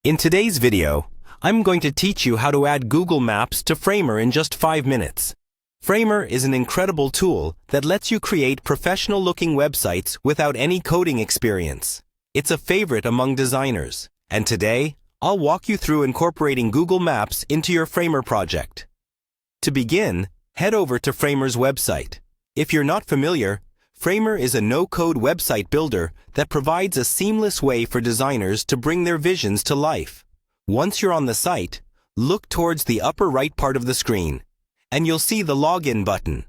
In today's video, I'm going to teach you how to add Google Maps to Framer in just 5 minutes. Framer is an incredible tool that lets you create professional-looking websites without any coding experience. It's a favorite among designers, and today, I'll walk you through incorporating Google Maps into your Framer project. To begin, head over to Framer's website. If you're not familiar, Framer is a no-code website builder that provides a seamless way for designers to bring their visions to life. Once you're on the site, look towards the upper right part of the screen, and you'll see the Login button.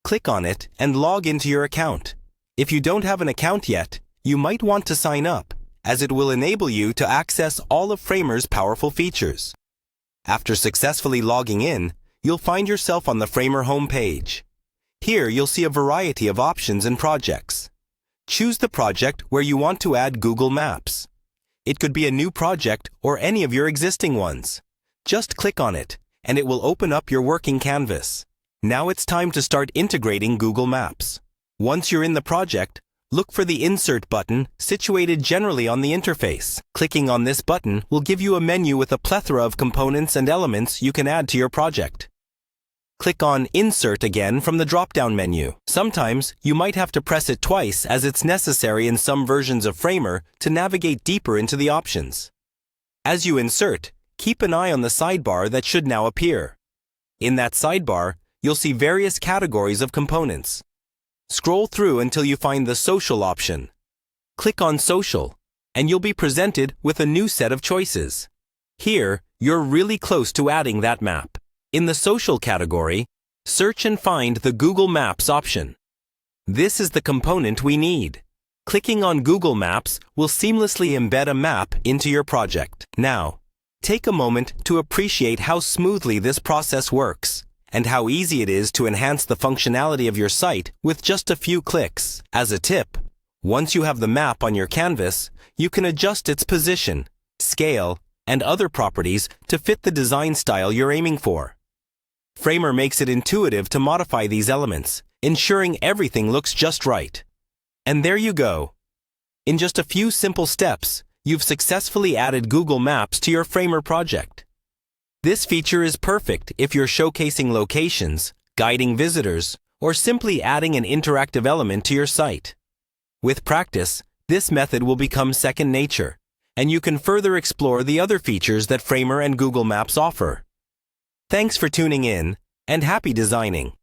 Click on it and log into your account. If you don't have an account yet, you might want to sign up, as it will enable you to access all of Framer's powerful features. After successfully logging in, you'll find yourself on the Framer homepage. Here, you'll see a variety of options and projects. Choose the project where you want to add Google Maps. It could be a new project or any of your existing ones. Just click on it, and it will open up your working canvas. Now it's time to start integrating Google Maps. Once you're in the project, look for the Insert button situated generally on the interface. Clicking on this button will give you a menu with a plethora of components and elements you can add to your project. Click on Insert again from the drop-down menu. Sometimes, you might have to press it twice as it's necessary in some versions of Framer to navigate deeper into the options. As you insert, keep an eye on the sidebar that should now appear. In that sidebar, you'll see various categories of components. Scroll through until you find the Social option. Click on Social, and you'll be presented with a new set of choices. Here, you're really close to adding that map. In the Social category, search and find the Google Maps option. This is the component we need. Clicking on Google Maps will seamlessly embed a map into your project. Now, take a moment to appreciate how smoothly this process works and how easy it is to enhance the functionality of your site with just a few clicks. As a tip, once you have the map on your canvas, you can adjust its position, scale, and other properties to fit the design style you're aiming for. Framer makes it intuitive to modify these elements, ensuring everything looks just right. And there you go. In just a few simple steps, you've successfully added Google Maps to your Framer project. This feature is perfect if you're showcasing locations, guiding visitors, or simply adding an interactive element to your site. With practice, this method will become second nature, and you can further explore the other features that Framer and Google Maps offer. Thanks for tuning in, and happy designing!